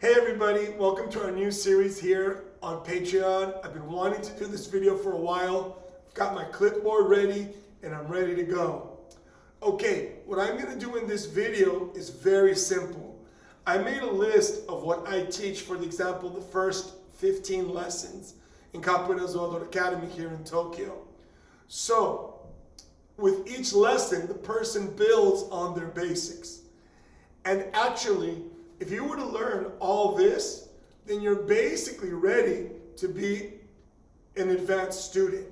Hey everybody, welcome to our new series here on Patreon. I've been wanting to do this video for a while. I've got my clipboard ready and I'm ready to go. Okay, what I'm going to do in this video is very simple. I made a list of what I teach, for example, the first 15 lessons in Capoeira Academy here in Tokyo. So, with each lesson, the person builds on their basics. And actually, if you were to learn all this, then you're basically ready to be an advanced student.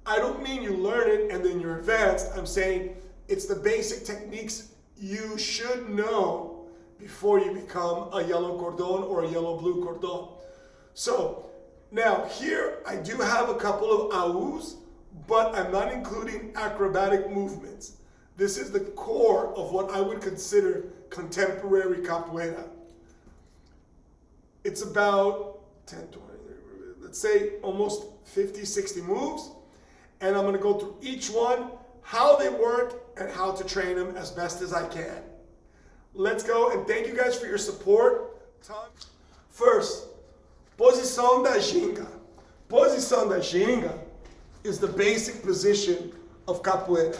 I don't mean you learn it and then you're advanced. I'm saying it's the basic techniques you should know before you become a yellow cordon or a yellow-blue cordon. So now here I do have a couple of aus, but I'm not including acrobatic movements. This is the core of what I would consider contemporary capoeira. It's about 10, 20, let's say almost 50, 60 moves. And I'm gonna go through each one, how they work, and how to train them as best as I can. Let's go, and thank you guys for your support. First, Posição da Ginga. Posição da Ginga is the basic position of capoeira.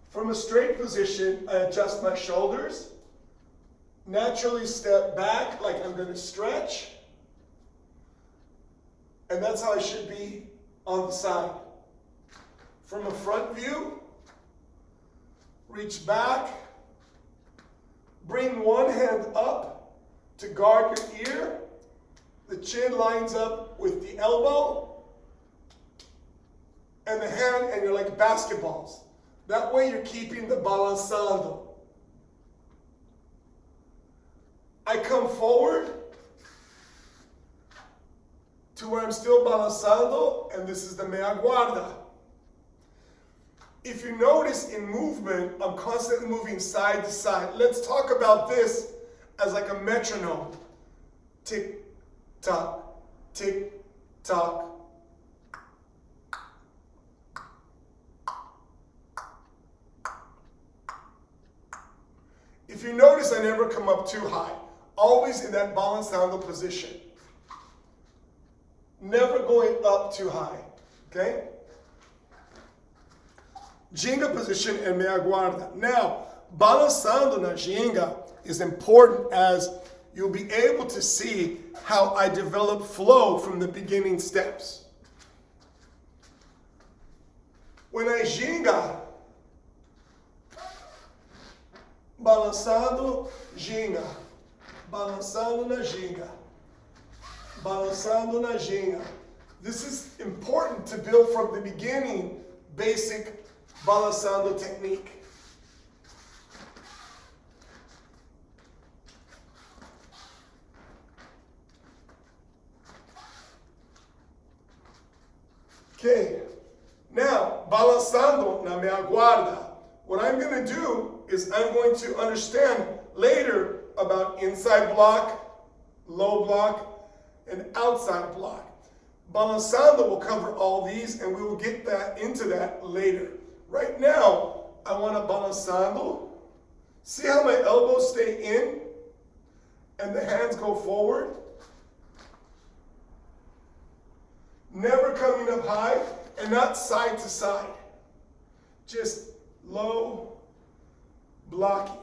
From a straight position, I adjust my shoulders, naturally step back like I'm going to stretch, and that's how I should be on the side. From a front view, reach back, bring one hand up to guard your ear, the chin lines up with the elbow, and the hand, and you're like basketballs. That way you're keeping the balançando. I come forward to where I'm still balançando, and this is the Meia Guarda. If you notice in movement, I'm constantly moving side to side. Let's talk about this as like a metronome. Tick, tock, tick, tock. If you notice, I never come up too high. Always in that balançando position. Never going up too high, okay? Ginga position and Meia Guarda. Now, balançando na Ginga is important as you'll be able to see how I develop flow from the beginning steps. When I Ginga, balançando, ginga, balançando na ginga, balançando na ginga. This is important to build from the beginning basic balançando technique. Okay, now balançando na Meia Guarda. What I'm going to do is I'm going to understand later about inside block, low block, and outside block. Balançando will cover all these, and we will get into that later. Right now, I want to balançando. See how my elbows stay in and the hands go forward? Never coming up high and not side to side. Just low blocking.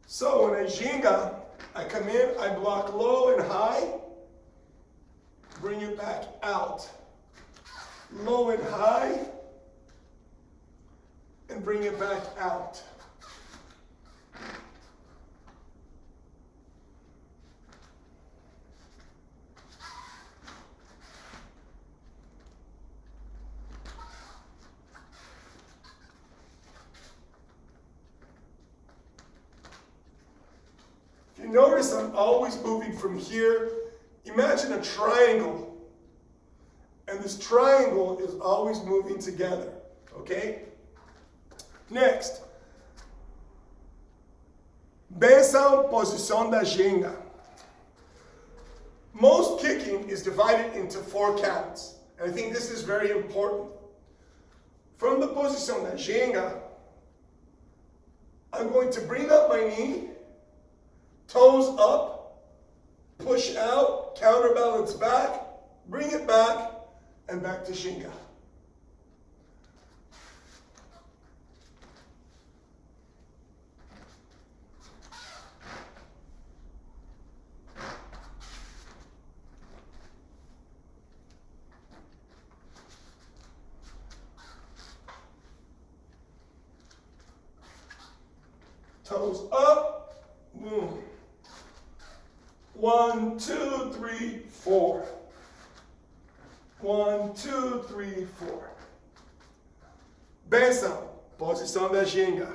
So when I ginga, I come in, I block low and high, bring it back out. Low and high, and bring it back out. You notice I'm always moving from here. Imagine a triangle. And this triangle is always moving together. Okay? Next. Benção, Posição da Ginga. Most kicking is divided into 4 counts. And I think this is very important. From the Posição da Ginga, I'm going to bring up my knee, toes up, push out, counterbalance back, bring it back, and back to Ginga. Toes up. 1, 2, 3, 4. 1, 2, 3, 4. Benção. Posição da Ginga.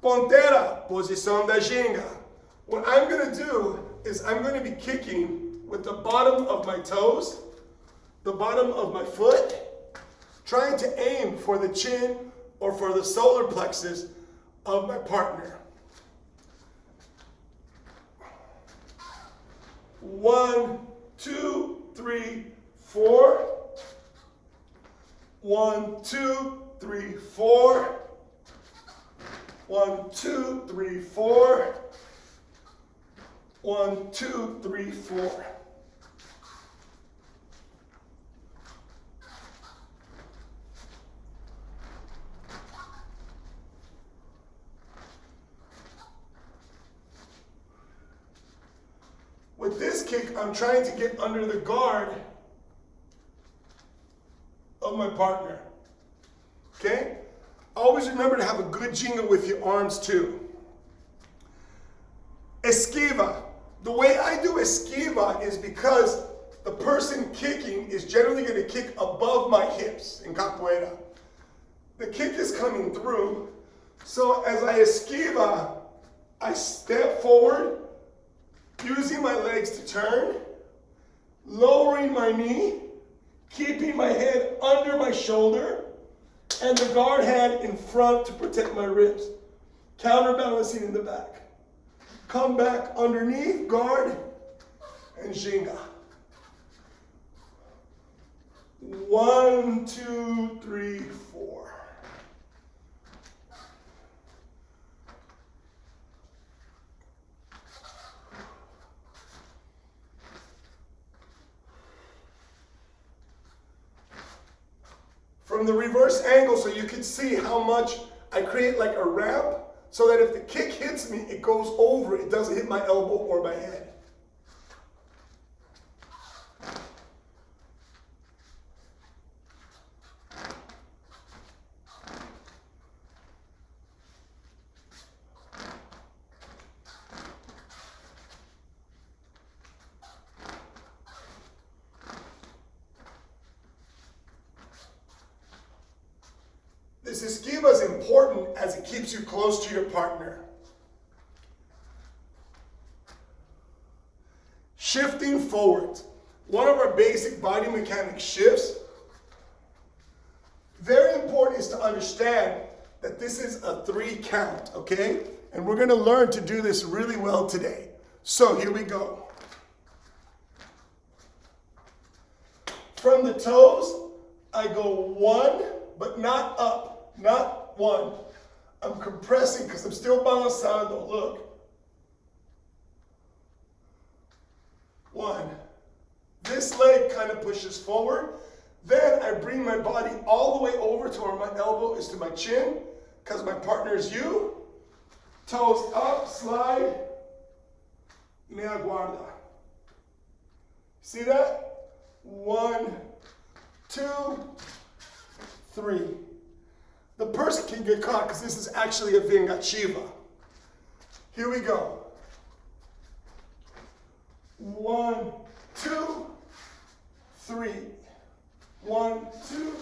Ponteira. Posição da Ginga. What I'm going to do is I'm going to be kicking with the bottom of my toes, the bottom of my foot, trying to aim for the chin or for the solar plexus of my partner. 1, 2, 3, 4. 1, 2, 3, 4. 1, 2, 3, 4. 1, 2, 3, 4. With this kick, I'm trying to get under the guard of my partner. Okay? Always remember to have a good Ginga with your arms too. Esquiva. The way I do esquiva is because the person kicking is generally going to kick above my hips in Capoeira. The kick is coming through. So as I esquiva, I step forward, using my legs to turn, lowering my knee, keeping my head under my shoulder, and the guard hand in front to protect my ribs. Counterbalancing in the back. Come back underneath, guard, and Ginga. 1, 2, 3, 4. From the reverse angle, so you can see how much I create like a ramp, so that if the kick hits me, it goes over, it doesn't hit my elbow or my head. This esquiva is important as it keeps you close to your partner. Shifting forward. One of our basic body mechanic shifts. Very important is to understand that this is a 3 count, okay? And we're going to learn to do this really well today. So here we go. From the toes, I go 1, but not up. Not 1. I'm compressing because I'm still balançando. Look. 1. This leg kind of pushes forward. Then I bring my body all the way over to where my elbow is to my chin because my partner is you. Toes up, slide. Meia Guarda. See that? 1, 2, 3. The person can get caught because this is actually a vingativa. Here we go. 1, 2, 3. 1, 2,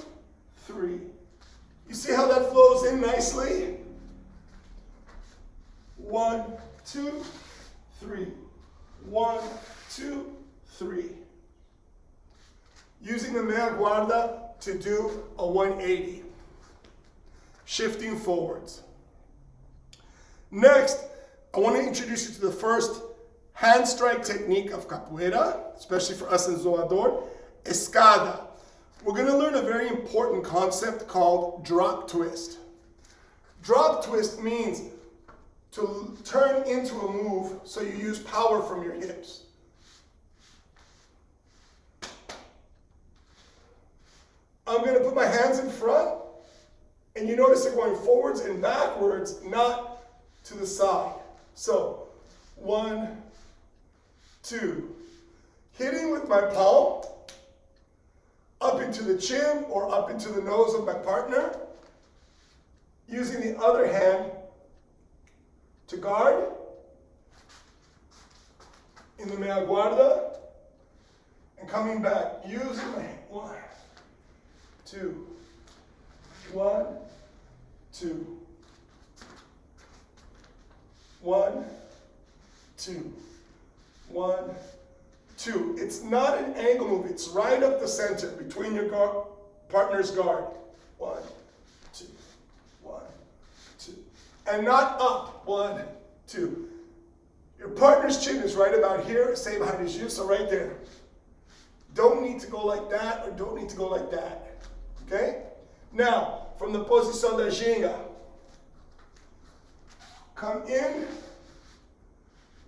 3. You see how that flows in nicely? 1, 2, 3. 1, 2, 3. Using the Meia Guarda to do a 180. Shifting forwards. Next, I want to introduce you to the first hand strike technique of Capoeira, especially for us in Zoador, Escada. We're going to learn a very important concept called drop twist. Drop twist means to turn into a move so you use power from your hips. I'm going to put my hands in front, and you notice they're going forwards and backwards, not to the side. So, 1, 2. Hitting with my palm up into the chin or up into the nose of my partner. Using the other hand to guard in the Meia Guarda. And coming back, using my hand. 1, 2. 1, 2. 1, 2. 1, 2. It's not an angle move. It's right up the center between your partner's guard. 1, 2. 1, 2. And not up. 1, 2. Your partner's chin is right about here, same height as you, so right there. Don't need to go like that or don't need to go like that. Okay? Now, from the Posição da Ginga, come in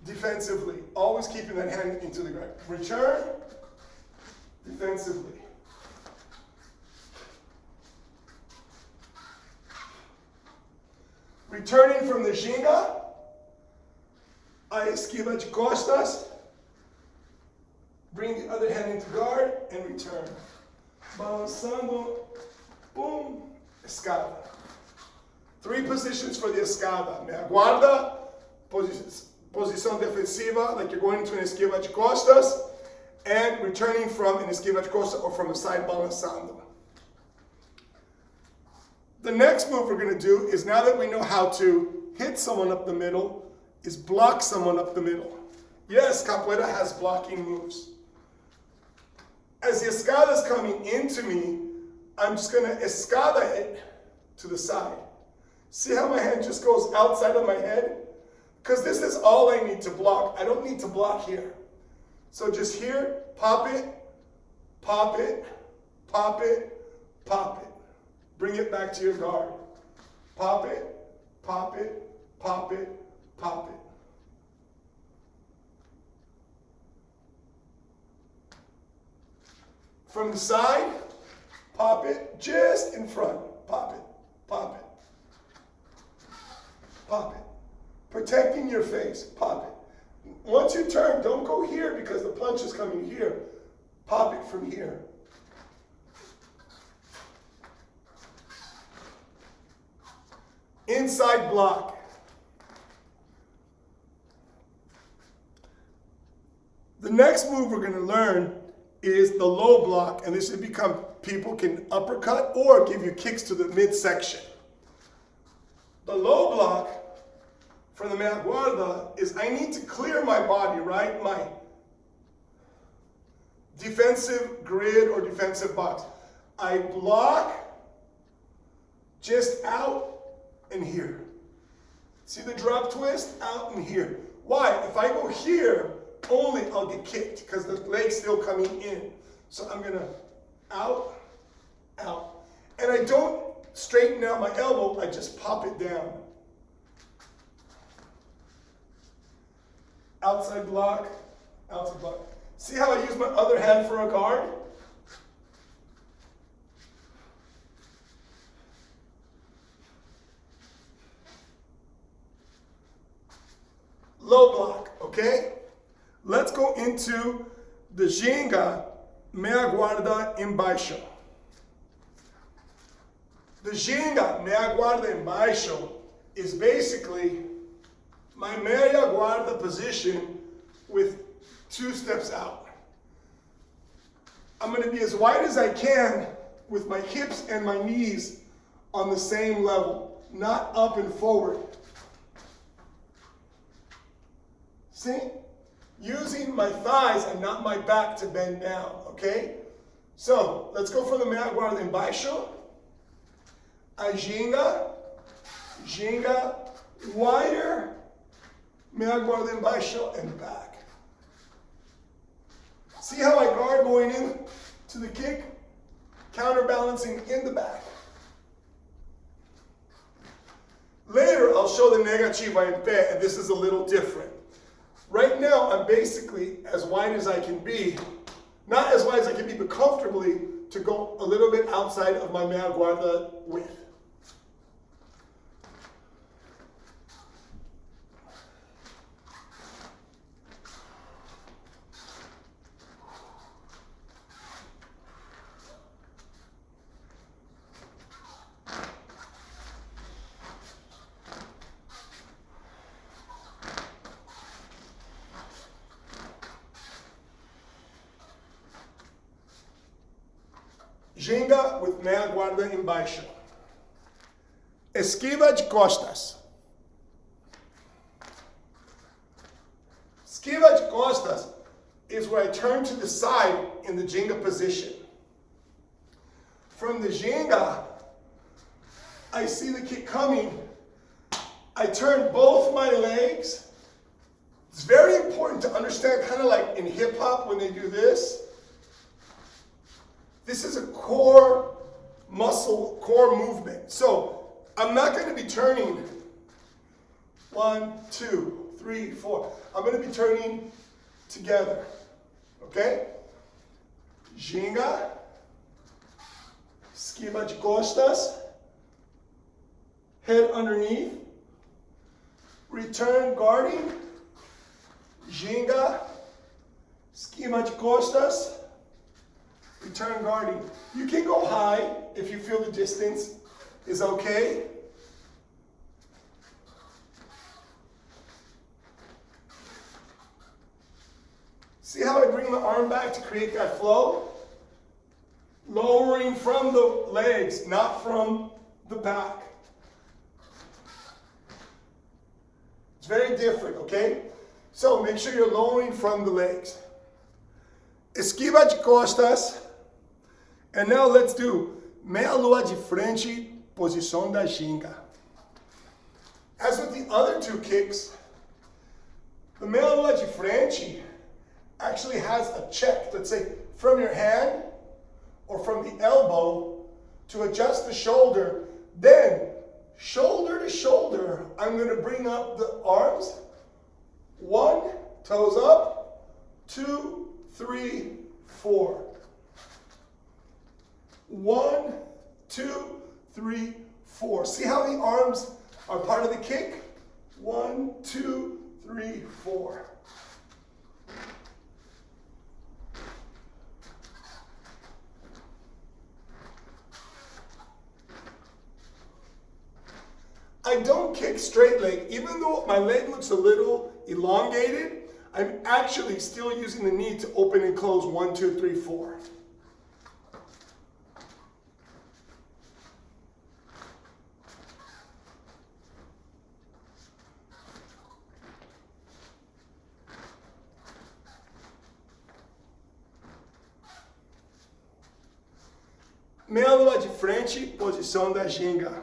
defensively, always keeping that hand into the ground. Return defensively. Returning from the Ginga, Esquiva de Costas. Bring the other hand into guard and return. Balançando, boom, Escada. 3 positions for the Escada. Meia Guarda, posição defensiva, like you're going into an Esquiva de Costas, and returning from an Esquiva de Costas or from the side Balançando. The next move we're going to do is, now that we know how to hit someone up the middle, is block someone up the middle. Yes, Capoeira has blocking moves. As the Escada is coming into me, I'm just going to Escada it to the side. See how my hand just goes outside of my head? Because this is all I need to block. I don't need to block here. So just here, pop it, pop it, pop it, pop it. Bring it back to your guard. Pop it, pop it, pop it, pop it. From the side, pop it just in front. Pop it, pop it, pop it. Protecting your face, pop it. Once you turn, don't go here because the punch is coming here. Pop it from here. Inside block. The next move we're going to learn is the low block, and this will become, people can uppercut or give you kicks to the midsection. The low block for the Meia Guarda is I need to clear my body, right? My defensive grid or defensive box. I block just out and here. See the drop twist? Out and here. Why? If I go here, only I'll get kicked because the leg's still coming in. So I'm going to out, out. And I don't straighten out my elbow, I just pop it down. Outside block, outside block. See how I use my other hand for a guard? Low block, okay? Let's go into the Ginga, Meia Guarda em Baixo. The Ginga, Meia Guarda em Baixo, is basically my Meia Guarda position with 2 steps out. I'm going to be as wide as I can with my hips and my knees on the same level, not up and forward. See? Using my thighs and not my back to bend down, okay? So, let's go for the Meia Guarda em Baixo. A Ginga, Ginga, wider, Meia Guarda em Baixo, and back. See how I guard going in to the kick? Counterbalancing in the back. show the negativa in pé, and this is a little different. Right now, I'm basically as wide as I can be. Not as wide as I can be, but comfortably to go a little bit outside of my Meia Guarda width. Ginga with Meia Guarda em Baixo. Esquiva de Costas. Esquiva de Costas is where I turn to the side in the Ginga position. From the Ginga, I see the kick coming. I turn both my legs. It's very important to understand, kind of like in hip hop when they do this. This is a core muscle, core movement. So I'm not going to be turning 1, 2, 3, 4. I'm going to be turning together. Okay? Ginga, esquiva de costas, head underneath, return guarding, ginga, esquiva de costas, return guarding. You can go high if you feel the distance is okay. See how I bring the arm back to create that flow? Lowering from the legs, not from the back. It's very different, okay? So make sure you're lowering from the legs. Esquiva de costas. And now let's do Meia Lua de Frente, Posição da Ginga. As with the other two kicks, the Meia Lua de Frente actually has a check, let's say, from your hand or from the elbow to adjust the shoulder. Then, shoulder to shoulder, I'm going to bring up the arms. 1, toes up, 2, 3, 4. 1, 2, 3, 4. See how the arms are part of the kick? 1, 2, 3, 4. I don't kick straight leg. Even though my leg looks a little elongated, I'm actually still using the knee to open and close 1, 2, 3, 4. Meia Lua de Frente, Posição da Ginga.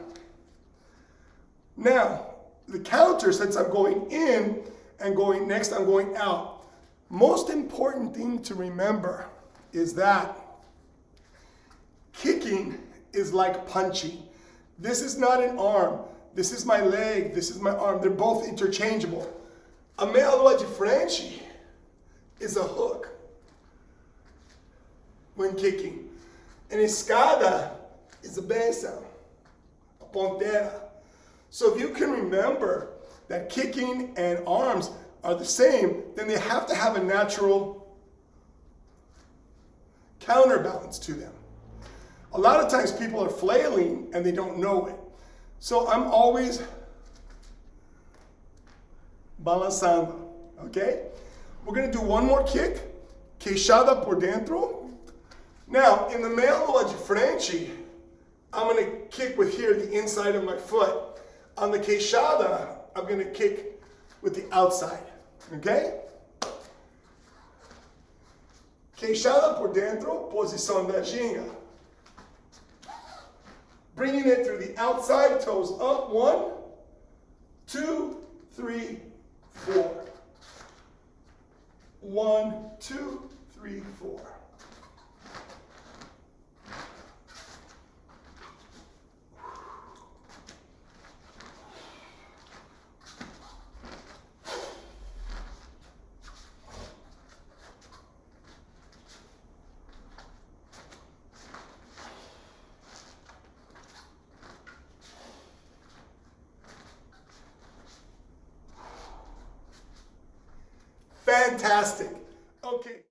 Now, the counter, since I'm going in and going next, I'm going out. Most important thing to remember is that kicking is like punching. This is not an arm. This is my leg. This is my arm. They're both interchangeable. A Meia Lua de Frente is a hook when kicking. An Escada is a Benção, a Ponteira. So if you can remember that kicking and arms are the same, then they have to have a natural counterbalance to them. A lot of times people are flailing and they don't know it. So I'm always balançando, okay? We're gonna do one more kick, Queixada por Dentro. Now, in the Meia Lua de Frente, I'm gonna kick with here, the inside of my foot. On the Queixada, I'm gonna kick with the outside, okay? Queixada por Dentro, Posição da Ginga. Bringing it through the outside, toes up, 1, 2, 3, 4. 1, 2, 3, 4. Fantastic. Okay.